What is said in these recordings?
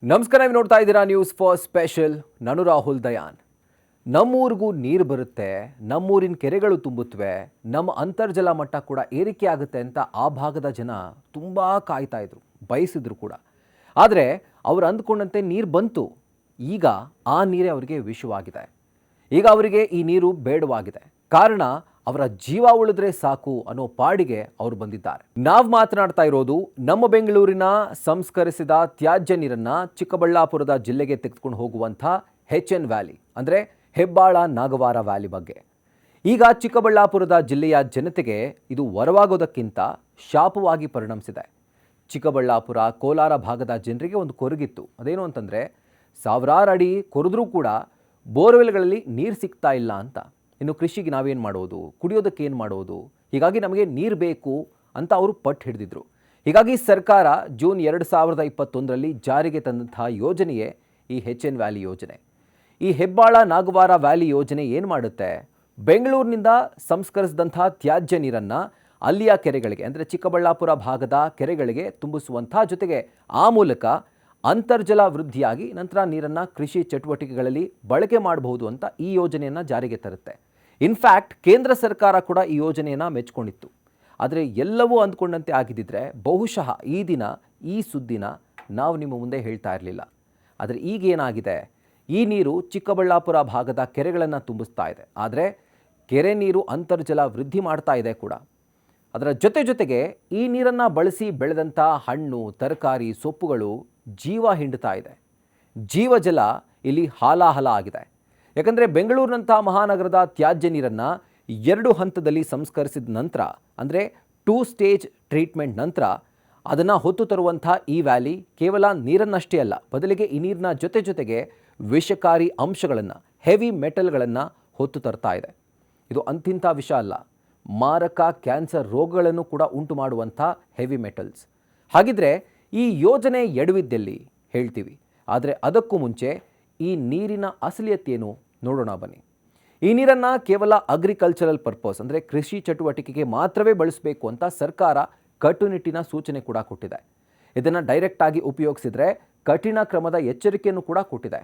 ನಮಸ್ಕಾರ, ನೀವು ನೋಡ್ತಾ ಇದ್ದೀರಾ ನ್ಯೂಸ್ ಫಾರ್ ಸ್ಪೆಷಲ್. ನಾನು ರಾಹುಲ್ ದಯಾನ್. ನಮ್ಮೂರಿಗೂ ನೀರು ಬರುತ್ತೆ, ನಮ್ಮೂರಿನ ಕೆರೆಗಳು ತುಂಬುತ್ತವೆ, ನಮ್ಮ ಅಂತರ್ಜಲ ಮಟ್ಟ ಕೂಡ ಏರಿಕೆ ಆಗುತ್ತೆ ಅಂತ ಆ ಭಾಗದ ಜನ ತುಂಬ ಕಾಯ್ತಾ ಇದ್ರು, ಬಯಸಿದ್ರು ಕೂಡ. ಆದರೆ ಅವರು ಅಂದ್ಕೊಂಡಂತೆ ನೀರು ಬಂತು. ಈಗ ಆ ನೀರೇ ಅವರಿಗೆ ವಿಷವಾಗಿದೆ. ಈಗ ಅವರಿಗೆ ಈ ನೀರು ಬೇಡವಾಗಿದೆ. ಕಾರಣ ಅವರ ಜೀವ ಉಳಿದ್ರೆ ಸಾಕು ಅನ್ನೋ ಪಾಡಿಗೆ ಅವರು ಬಂದಿದ್ದಾರೆ. ನಾವು ಮಾತನಾಡ್ತಾ ಇರೋದು ನಮ್ಮ ಬೆಂಗಳೂರಿನ ಸಂಸ್ಕರಿಸಿದ ತ್ಯಾಜ್ಯ ನೀರನ್ನ ಚಿಕ್ಕಬಳ್ಳಾಪುರದ ಜಿಲ್ಲೆಗೆ ತೆಗೆದುಕೊಂಡು ಹೋಗುವಂಥ HN ವ್ಯಾಲಿ ಅಂದರೆ ಹೆಬ್ಬಾಳ ನಾಗವಾರ ವ್ಯಾಲಿ ಬಗ್ಗೆ. ಈಗ ಚಿಕ್ಕಬಳ್ಳಾಪುರದ ಜಿಲ್ಲೆಯ ಜನತೆಗೆ ಇದು ವರವಾಗೋದಕ್ಕಿಂತ ಶಾಪವಾಗಿ ಪರಿಣಮಿಸಿದೆ. ಚಿಕ್ಕಬಳ್ಳಾಪುರ ಕೋಲಾರ ಭಾಗದ ಜನರಿಗೆ ಒಂದು ಕೊರಗಿತ್ತು. ಅದೇನು ಅಂತಂದರೆ, ಸಾವಿರಾರು ಅಡಿ ಕೊರೆದ್ರೂ ಕೂಡ ಬೋರ್ವೆಲ್ಗಳಲ್ಲಿ ನೀರು ಸಿಗ್ತಾ ಇಲ್ಲ ಅಂತ. ಇನ್ನು ಕೃಷಿಗೆ ನಾವೇನು ಮಾಡೋದು, ಕುಡಿಯೋದಕ್ಕೆ ಏನು ಮಾಡೋದು, ಹೀಗಾಗಿ ನಮಗೆ ನೀರು ಬೇಕು ಅಂತ ಅವರು ಪಟ್ಟು ಹಿಡಿದಿದ್ರು. ಹೀಗಾಗಿ ಸರ್ಕಾರ ಜೂನ್ 2021ರಲ್ಲಿ ಜಾರಿಗೆ ತಂದಂತಹ ಯೋಜನೆಯೇ ಈ HN ವ್ಯಾಲಿ ಯೋಜನೆ. ಈ ಹೆಬ್ಬಾಳ ನಾಗವಾರ ವ್ಯಾಲಿ ಯೋಜನೆ ಏನು ಮಾಡುತ್ತೆ, ಬೆಂಗಳೂರಿನಿಂದ ಸಂಸ್ಕರಿಸಿದಂಥ ತ್ಯಾಜ್ಯ ನೀರನ್ನು ಅಲ್ಲಿಯ ಕೆರೆಗಳಿಗೆ ಅಂದರೆ ಚಿಕ್ಕಬಳ್ಳಾಪುರ ಭಾಗದ ಕೆರೆಗಳಿಗೆ ತುಂಬಿಸುವಂಥ ಜೊತೆಗೆ ಆ ಮೂಲಕ ಅಂತರ್ಜಲ ವೃದ್ಧಿಯಾಗಿ ನಂತರ ನೀರನ್ನು ಕೃಷಿ ಚಟುವಟಿಕೆಗಳಲ್ಲಿ ಬಳಕೆ ಮಾಡಬಹುದು ಅಂತ ಈ ಯೋಜನೆಯನ್ನು ಜಾರಿಗೆ ತರುತ್ತೆ. ಇನ್ಫ್ಯಾಕ್ಟ್ ಕೇಂದ್ರ ಸರ್ಕಾರ ಕೂಡ ಈ ಯೋಜನೆಯನ್ನು ಮೆಚ್ಕೊಂಡಿತ್ತು. ಆದರೆ ಎಲ್ಲವೂ ಅಂದ್ಕೊಂಡಂತೆ ಆಗಿದ್ದಿದ್ರೆ ಬಹುಶಃ ಈ ದಿನ ಈ ಸುದ್ದಿನ ನಾವು ನಿಮ್ಮ ಮುಂದೆ ಹೇಳ್ತಾ ಇರಲಿಲ್ಲ. ಆದರೆ ಈಗ ಏನಾಗಿದೆ, ಈ ನೀರು ಚಿಕ್ಕಬಳ್ಳಾಪುರ ಭಾಗದ ಕೆರೆಗಳನ್ನು ತುಂಬಿಸ್ತಾ ಇದೆ. ಆದರೆ ಕೆರೆ ನೀರು ಅಂತರ್ಜಲ ವೃದ್ಧಿ ಮಾಡ್ತಾ ಇದೆ ಕೂಡ. ಅದರ ಜೊತೆಗೆ ಈ ನೀರನ್ನು ಬಳಸಿ ಬೆಳೆದಂಥ ಹಣ್ಣು, ತರಕಾರಿ, ಸೊಪ್ಪುಗಳು ಜೀವ ಹಿಂಡ್ತಾ ಇದೆ. ಜೀವಜಲ ಇಲ್ಲಿ ಹಾಲಾಹಲ ಆಗಿದೆ. ಯಾಕಂದರೆ ಬೆಂಗಳೂರಿನಂಥ ಮಹಾನಗರದ ತ್ಯಾಜ್ಯ ನೀರನ್ನು 2 ಹಂತದಲ್ಲಿ ಸಂಸ್ಕರಿಸಿದ ನಂತರ ಅಂದರೆ 2 ಸ್ಟೇಜ್ ಟ್ರೀಟ್ಮೆಂಟ್ ನಂತರ ಅದನ್ನು ಹೊತ್ತು ತರುವಂಥ ಈ ವ್ಯಾಲಿ ಕೇವಲ ನೀರನ್ನಷ್ಟೇ ಅಲ್ಲ, ಬದಲಿಗೆ ಈ ನೀರಿನ ಜೊತೆಗೆ ವಿಷಕಾರಿ ಅಂಶಗಳನ್ನು, ಹೆವಿ ಮೆಟಲ್ಗಳನ್ನು ಹೊತ್ತು ತರ್ತಾ ಇದೆ. ಇದು ಅಂತಿಂಥ ವಿಷ ಅಲ್ಲ, ಮಾರಕ ಕ್ಯಾನ್ಸರ್ ರೋಗಗಳನ್ನು ಕೂಡ ಉಂಟು ಮಾಡುವಂಥ ಹೆವಿ ಮೆಟಲ್ಸ್. ಹಾಗಿದ್ರೆ ಈ ಯೋಜನೆ ಎಡವಿದ್ದಲ್ಲಿ ಹೇಳ್ತೀವಿ. ಆದರೆ ಅದಕ್ಕೂ ಮುಂಚೆ ಈ ನೀರಿನ ಅಸಲಿಯತ್ತೇನು ನೋಡೋಣ ಬನ್ನಿ. ಈ ನೀರನ್ನು ಕೇವಲ ಅಗ್ರಿಕಲ್ಚರಲ್ ಪರ್ಪಸ್ ಅಂದರೆ ಕೃಷಿ ಚಟುವಟಿಕೆಗೆ ಮಾತ್ರವೇ ಬಳಸಬೇಕು ಅಂತ ಸರ್ಕಾರ ಕಟ್ಟುನಿಟ್ಟಿನ ಸೂಚನೆ ಕೂಡ ಕೊಟ್ಟಿದೆ. ಇದನ್ನು ಡೈರೆಕ್ಟಾಗಿ ಉಪಯೋಗಿಸಿದರೆ ಕಠಿಣ ಕ್ರಮದ ಎಚ್ಚರಿಕೆಯನ್ನು ಕೂಡ ಕೊಟ್ಟಿದೆ.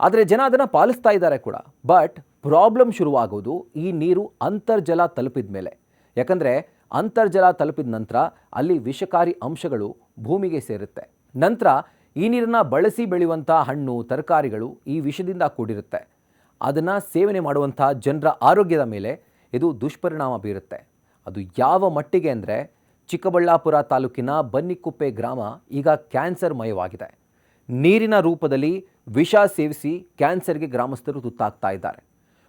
ಆದರೆ ಜನ ಅದನ್ನು ಪಾಲಿಸ್ತಾ ಇದ್ದಾರೆ ಕೂಡ. ಬಟ್ ಪ್ರಾಬ್ಲಮ್ ಶುರುವಾಗೋದು ಈ ನೀರು ಅಂತರ್ಜಲ ತಲುಪಿದ ಮೇಲೆ. ಯಾಕಂದರೆ ಅಂತರ್ಜಲ ತಲುಪಿದ ನಂತರ ಅಲ್ಲಿ ವಿಷಕಾರಿ ಅಂಶಗಳು ಭೂಮಿಗೆ ಸೇರುತ್ತೆ. ನಂತರ ಈ ನೀರನ್ನು ಬಳಸಿ ಬೆಳೆಯುವಂಥ ಹಣ್ಣು, ತರಕಾರಿಗಳು ಈ ವಿಷದಿಂದ ಕೂಡಿರುತ್ತೆ. ಅದನ್ನು ಸೇವನೆ ಮಾಡುವಂಥ ಜನರ ಆರೋಗ್ಯದ ಮೇಲೆ ಇದು ದುಷ್ಪರಿಣಾಮ ಬೀರುತ್ತೆ. ಅದು ಯಾವ ಮಟ್ಟಿಗೆ ಅಂದರೆ, ಚಿಕ್ಕಬಳ್ಳಾಪುರ ತಾಲೂಕಿನ ಬನ್ನಿಕುಪ್ಪೆ ಗ್ರಾಮ ಈಗ ಕ್ಯಾನ್ಸರ್ ಮಯವಾಗಿದೆ. ನೀರಿನ ರೂಪದಲ್ಲಿ ವಿಷ ಸೇವಿಸಿ ಕ್ಯಾನ್ಸರ್ಗೆ ಗ್ರಾಮಸ್ಥರು ತುತ್ತಾಗ್ತಾ ಇದ್ದಾರೆ.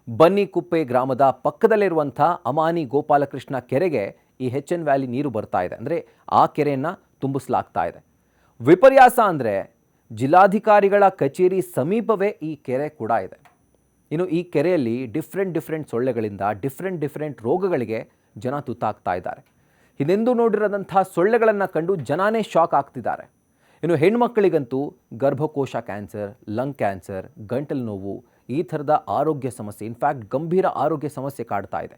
ಬನ್ನಿಕುಪ್ಪೆ ಗ್ರಾಮದ ಪಕ್ಕದಲ್ಲಿರುವಂಥ ಅಮಾನಿ ಗೋಪಾಲಕೃಷ್ಣ ಕೆರೆಗೆ ಈ HN ವ್ಯಾಲಿ ನೀರು ಬರ್ತಾ ಇದೆ. ಅಂದರೆ ಆ ಕೆರೆಯನ್ನು ತುಂಬಿಸಲಾಗ್ತಾ ಇದೆ. ವಿಪರ್ಯಾಸ ಅಂದರೆ ಜಿಲ್ಲಾಧಿಕಾರಿಗಳ ಕಚೇರಿ ಸಮೀಪವೇ ಈ ಕೆರೆ ಕೂಡ ಇದೆ. ಇನ್ನು ಈ ಕೆರೆಯಲ್ಲಿ ಡಿಫ್ರೆಂಟ್ ಸೊಳ್ಳೆಗಳಿಂದ ಡಿಫ್ರೆಂಟ್ ರೋಗಗಳಿಗೆ ಜನ ತುತ್ತಾಗ್ತಾ ಇದ್ದಾರೆ. ಹಿಂದೆಂದೂ ನೋಡಿರೋದಂಥ ಸೊಳ್ಳೆಗಳನ್ನು ಕಂಡು ಜನನೇ ಶಾಕ್ ಆಗ್ತಿದ್ದಾರೆ. ಇನ್ನು ಹೆಣ್ಮಕ್ಕಳಿಗಂತೂ ಗರ್ಭಕೋಶ ಕ್ಯಾನ್ಸರ್, ಲಂಗ್ ಕ್ಯಾನ್ಸರ್, ಗಂಟಲು ನೋವು ಈ ಥರದ ಆರೋಗ್ಯ ಸಮಸ್ಯೆ, ಇನ್ಫ್ಯಾಕ್ಟ್ ಗಂಭೀರ ಆರೋಗ್ಯ ಸಮಸ್ಯೆ ಕಾಡ್ತಾ ಇದೆ.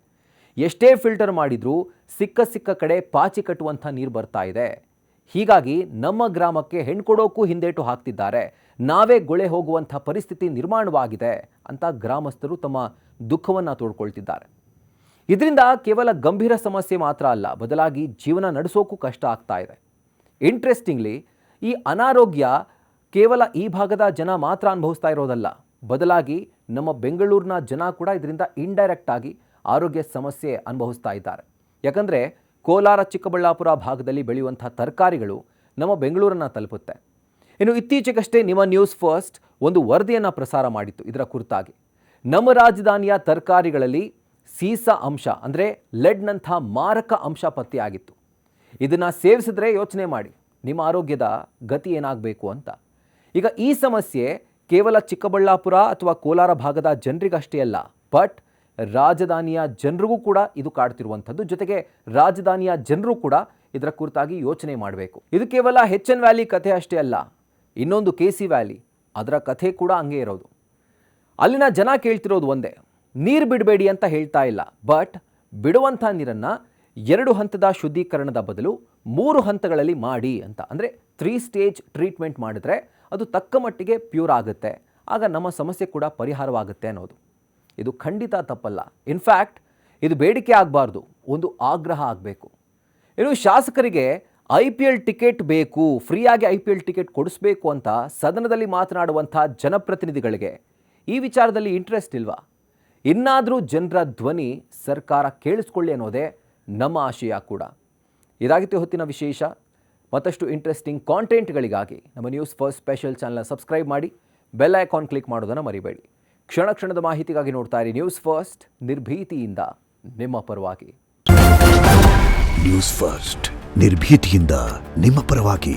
ಎಷ್ಟೇ ಫಿಲ್ಟರ್ ಮಾಡಿದರೂ ಸಿಕ್ಕ ಕಡೆ ಪಾಚಿ ಕಟ್ಟುವಂಥ ನೀರು ಬರ್ತಾ ಇದೆ. ಹೀಗಾಗಿ ನಮ್ಮ ಗ್ರಾಮಕ್ಕೆ ಹೆಣ್ಕೊಡೋಕ್ಕೂ ಹಿಂದೇಟು ಹಾಕ್ತಿದ್ದಾರೆ, ನಾವೇ ಗೊಳೆ ಹೋಗುವಂಥ ಪರಿಸ್ಥಿತಿ ನಿರ್ಮಾಣವಾಗಿದೆ ಅಂತ ಗ್ರಾಮಸ್ಥರು ತಮ್ಮ ದುಃಖವನ್ನು ತೋಡ್ಕೊಳ್ತಿದ್ದಾರೆ. ಇದರಿಂದ ಕೇವಲ ಗಂಭೀರ ಸಮಸ್ಯೆ ಮಾತ್ರ ಅಲ್ಲ, ಬದಲಾಗಿ ಜೀವನ ನಡೆಸೋಕ್ಕೂ ಕಷ್ಟ ಆಗ್ತಾ ಇದೆ. ಇಂಟ್ರೆಸ್ಟಿಂಗ್ಲಿ ಈ ಅನಾರೋಗ್ಯ ಕೇವಲ ಈ ಭಾಗದ ಜನ ಮಾತ್ರ ಅನುಭವಿಸ್ತಾ ಇರೋದಲ್ಲ, ಬದಲಾಗಿ ನಮ್ಮ ಬೆಂಗಳೂರಿನ ಜನ ಕೂಡ ಇದರಿಂದ ಇಂಡೈರೆಕ್ಟ್ ಆಗಿ ಆರೋಗ್ಯ ಸಮಸ್ಯೆ ಅನುಭವಿಸ್ತಾ ಇದ್ದಾರೆ. ಯಾಕಂದರೆ ಕೋಲಾರ, ಚಿಕ್ಕಬಳ್ಳಾಪುರ ಭಾಗದಲ್ಲಿ ಬೆಳೆಯುವಂಥ ತರಕಾರಿಗಳು ನಮ್ಮ ಬೆಂಗಳೂರನ್ನು ತಲುಪುತ್ತೆ. ಇನ್ನು ಇತ್ತೀಚೆಗಷ್ಟೇ ನಿಮ್ಮ ನ್ಯೂಸ್ ಫಸ್ಟ್ ಒಂದು ವರದಿಯನ್ನು ಪ್ರಸಾರ ಮಾಡಿತ್ತು ಇದರ ಕುರಿತಾಗಿ. ನಮ್ಮ ರಾಜಧಾನಿಯ ತರಕಾರಿಗಳಲ್ಲಿ ಸೀಸ ಅಂಶ ಅಂದರೆ ಲೆಡ್ನಂಥ ಮಾರಕ ಅಂಶ ಪತ್ತೆಯಾಗಿತ್ತು. ಇದನ್ನು ಸೇವಿಸಿದ್ರೆ ಯೋಚನೆ ಮಾಡಿ ನಿಮ್ಮ ಆರೋಗ್ಯದ ಗತಿ ಏನಾಗಬೇಕು ಅಂತ. ಈಗ ಈ ಸಮಸ್ಯೆ ಕೇವಲ ಚಿಕ್ಕಬಳ್ಳಾಪುರ ಅಥವಾ ಕೋಲಾರ ಭಾಗದ ಜನರಿಗಷ್ಟೇ ಅಲ್ಲ, ಬಟ್ ರಾಜಧಾನಿಯ ಜನರಿಗೂ ಕೂಡ ಇದು ಕಾಡ್ತಿರುವಂಥದ್ದು. ಜೊತೆಗೆ ರಾಜಧಾನಿಯ ಜನರು ಕೂಡ ಇದರ ಕುರಿತಾಗಿ ಯೋಚನೆ ಮಾಡಬೇಕು. ಇದು ಕೇವಲ HN ವ್ಯಾಲಿ ಕಥೆ ಅಷ್ಟೇ ಅಲ್ಲ, ಇನ್ನೊಂದು KC ವ್ಯಾಲಿ, ಅದರ ಕಥೆ ಕೂಡ ಹಂಗೆ ಇರೋದು. ಅಲ್ಲಿನ ಜನ ಕೇಳ್ತಿರೋದು ಒಂದೇ, ನೀರು ಬಿಡಬೇಡಿ ಅಂತ ಹೇಳ್ತಾ ಇಲ್ಲ, ಬಟ್ ಬಿಡುವಂಥ ನೀರನ್ನು 2 ಹಂತದ ಶುದ್ಧೀಕರಣದ ಬದಲು 3 ಹಂತಗಳಲ್ಲಿ ಮಾಡಿ ಅಂತ. ಅಂದರೆ 3 ಸ್ಟೇಜ್ ಟ್ರೀಟ್ಮೆಂಟ್ ಮಾಡಿದ್ರೆ ಅದು ತಕ್ಕ ಮಟ್ಟಿಗೆ ಪ್ಯೂರ್ ಆಗುತ್ತೆ, ಆಗ ನಮ್ಮ ಸಮಸ್ಯೆ ಕೂಡ ಪರಿಹಾರವಾಗುತ್ತೆ ಅನ್ನೋದು. ಇದು ಖಂಡಿತ ತಪ್ಪಲ್ಲ. ಇನ್ಫ್ಯಾಕ್ಟ್ ಇದು ಬೇಡಿಕೆ ಆಗಬಾರ್ದು, ಒಂದು ಆಗ್ರಹ ಆಗಬೇಕು. ಇನ್ನು ಶಾಸಕರಿಗೆ IPL ಟಿಕೆಟ್ ಬೇಕು, ಫ್ರೀಯಾಗಿ IPL ಟಿಕೆಟ್ ಕೊಡಿಸ್ಬೇಕು ಅಂತ ಸದನದಲ್ಲಿ ಮಾತನಾಡುವಂಥ ಜನಪ್ರತಿನಿಧಿಗಳಿಗೆ ಈ ವಿಚಾರದಲ್ಲಿ ಇಂಟ್ರೆಸ್ಟ್ ಇಲ್ವಾ? ಇನ್ನಾದರೂ ಜನರ ಧ್ವನಿ ಸರ್ಕಾರ ಕೇಳಿಸ್ಕೊಳ್ಳಿ ಅನ್ನೋದೇ ನಮ್ಮ ಆಶಯ ಕೂಡ. ಇದಾಗಿತ್ತು ಹೊತ್ತಿನ ವಿಶೇಷ. ಮತ್ತಷ್ಟು ಇಂಟ್ರೆಸ್ಟಿಂಗ್ ಕಾಂಟೆಂಟ್ಗಳಿಗಾಗಿ ನಮ್ಮ ನ್ಯೂಸ್ ಫಸ್ಟ್ ಸ್ಪೆಷಲ್ ಚಾನಲ್ನ ಸಬ್ಸ್ಕ್ರೈಬ್ ಮಾಡಿ, ಬೆಲ್ ಐಕಾನ್ ಕ್ಲಿಕ್ ಮಾಡೋದನ್ನು ಮರಿಬೇಡಿ. ಕ್ಷಣ ಕ್ಷಣದ ಮಾಹಿತಿಗಾಗಿ ನೋಡ್ತಾ ಇರಿ ನ್ಯೂಸ್ ಫಸ್ಟ್, ನಿರ್ಭೀತಿಯಿಂದ ನಿಮ್ಮ ಪರವಾಗಿ. ನ್ಯೂಸ್ ಫಸ್ಟ್, ನಿರ್ಭೀತಿಯಿಂದ ನಿಮ್ಮ ಪರವಾಗಿ.